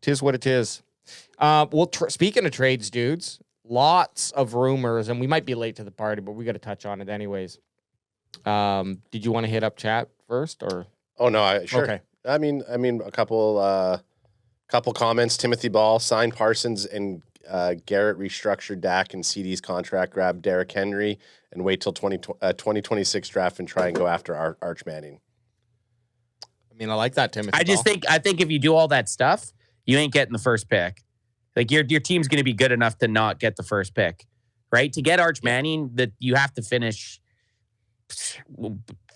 'Tis what it is. Well, speaking of trades, dudes, lots of rumors, and we might be late to the party, but we got to touch on it anyways. Did you want to hit up chat first, or? Oh no, sure. Okay. I mean, a couple comments. Timothy Ball signed Parsons and Garrett restructured Dak and CD's contract, grab Derrick Henry, and wait till 2026 draft and try and go after Arch Manning. I mean, I like that, Timothy. I think if you do all that stuff, you ain't getting the first pick. Like your team's going to be good enough to not get the first pick, right? To get Arch Manning, that you have to finish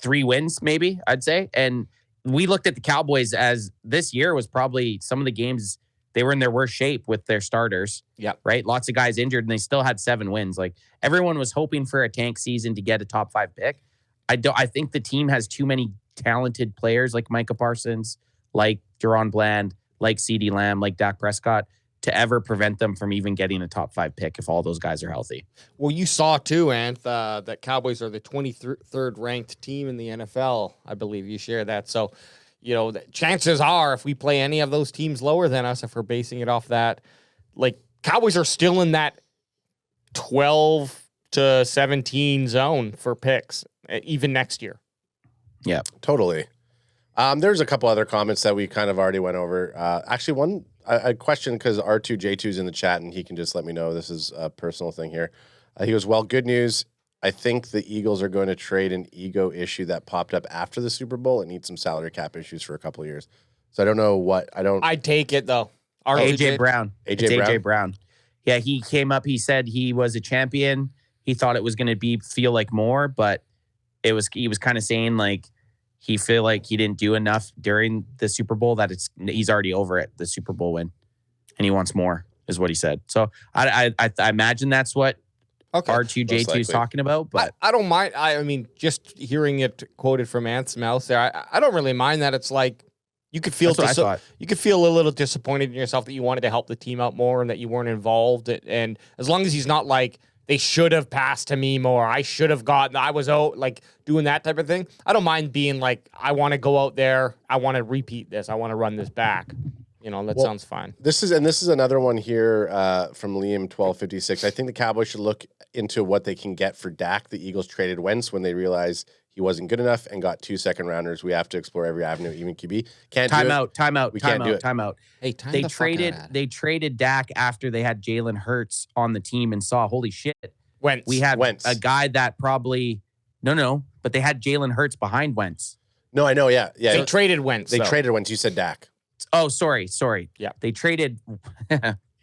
3 wins, maybe I'd say. And we looked at the Cowboys as this year was probably some of the games they were in their worst shape with their starters. Yeah. Right. Lots of guys injured, and they still had 7 wins. Like everyone was hoping for a tank season to get a top 5 pick. I think the team has too many talented players like Micah Parsons, like Deron Bland, like CeeDee Lamb, like Dak Prescott, to ever prevent them from even getting a top 5 pick if all those guys are healthy. Well, you saw too, Anth, that Cowboys are the 23rd ranked team in the NFL. I believe you share that. So, the chances are if we play any of those teams lower than us, if we're basing it off that, like Cowboys are still in that 12 to 17 zone for picks, even next year. Yeah, totally. There's a couple other comments that we kind of already went over. Actually, a question, because R2J2's in the chat, and he can just let me know this is a personal thing here. He goes, well, good news. I think the Eagles are going to trade an ego issue that popped up after the Super Bowl and need some salary cap issues for a couple of years. So I don't know what I'd take it though. AJ Brown. AJ Brown. Yeah, he came up. He said he was a champion. He thought it was going to feel like more, but he was kind of saying like he feel like he didn't do enough during the Super Bowl, that he's already over it, the Super Bowl win, and he wants more, is what he said. So I imagine that's what R2J2 is talking about. But I don't mind. I mean, just hearing it quoted from Ant's mouth there, I don't really mind that. It's like you could feel you could feel a little disappointed in yourself that you wanted to help the team out more and that you weren't involved. And as long as he's not like, they should have passed to me more, I should have gotten, I was out, like doing that type of thing, I don't mind being like, I want to go out there, I want to repeat this, I want to run this back. Sounds fine. This is another one here from Liam 1256. I think the Cowboys should look into what they can get for Dak. The Eagles traded Wentz when they realized he wasn't good enough and got 2 second-rounders. We have to explore every avenue, even QB. Time out. Hey, they traded Dak after they had Jalen Hurts on the team and saw, holy shit, Wentz. We have a guy that probably but they had Jalen Hurts behind Wentz. No, I know, yeah. They traded Wentz. They traded Wentz. You said Dak. Oh, sorry. Yeah. They traded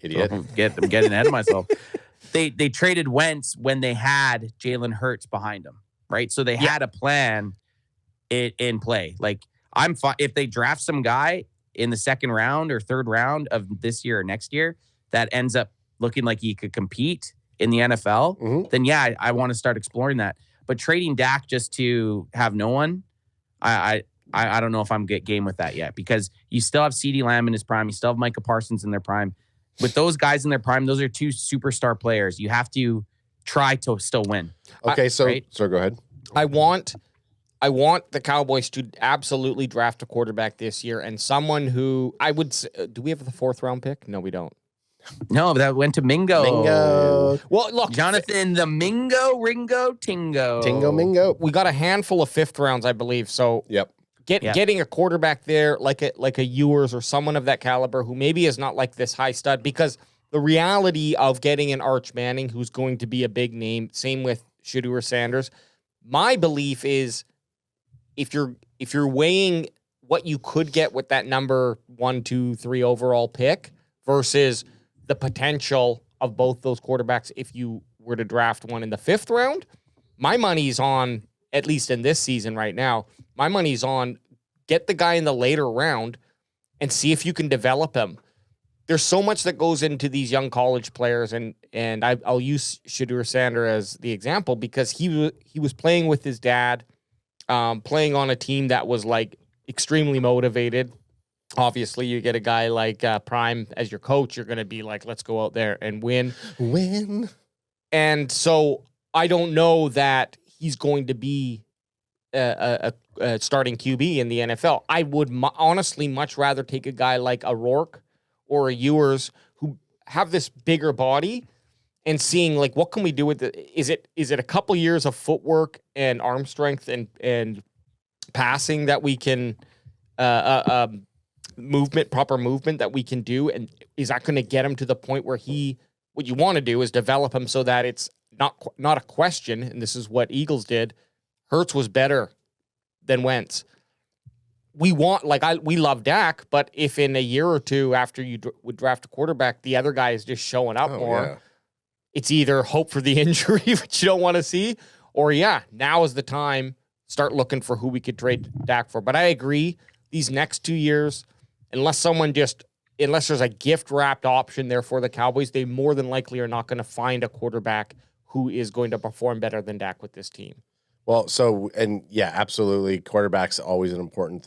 idiot. I'm getting ahead of myself. They traded Wentz when they had Jalen Hurts behind him, right? So they had a plan in play. Like, I'm fine if they draft some guy in the 2nd round or 3rd round of this year or next year that ends up looking like he could compete in the NFL, then I want to start exploring that. But trading Dak just to have no one, I don't know if I'm game with that yet, because you still have CeeDee Lamb in his prime. You still have Micah Parsons in their prime. With those guys in their prime, those are 2 superstar players. You have to try to still win. Okay, so go ahead. I want the Cowboys to absolutely draft a quarterback this year, and someone who I would say, do we have the 4th round pick? No, we don't. No, that went to Mingo. Well, look, Jonathan, the Mingo, Ringo, Tingo. Mingo. We got a handful of 5th rounds, I believe. So yep. Getting a quarterback there like a Ewers or someone of that caliber who maybe is not like this high stud, because the reality of getting an Arch Manning who's going to be a big name, same with Shedeur Sanders. My belief is if you're weighing what you could get with that number 1, 2, 3 overall pick versus the potential of both those quarterbacks if you were to draft one in the 5th round, my money's on, at least in this season right now, my money's on get the guy in the later round and see if you can develop him. There's so much that goes into these young college players, and I'll use Shedeur Sanders as the example because he was playing with his dad, playing on a team that was like extremely motivated. Obviously, you get a guy like Prime as your coach, you're going to be like, let's go out there and win. And so I don't know that he's going to be a starting QB in the NFL. I would honestly much rather take a guy like O'Rourke or a Ewers who have this bigger body and seeing like what can we do with it? Is it a couple years of footwork and arm strength and passing that we can proper movement that we can do, and is that going to get him to the point where what you want to do is develop him so that it's not a question, and this is what Eagles did. Hurts was better than Wentz. We love Dak, but if in a year or two after you would draft a quarterback, the other guy is just showing up more, it's either hope for the injury, which you don't want to see, or now is the time, start looking for who we could trade Dak for. But I agree, these next 2 years, unless there's a gift-wrapped option there for the Cowboys, they more than likely are not going to find a quarterback who is going to perform better than Dak with this team. Well, absolutely. Quarterback's always an important thing.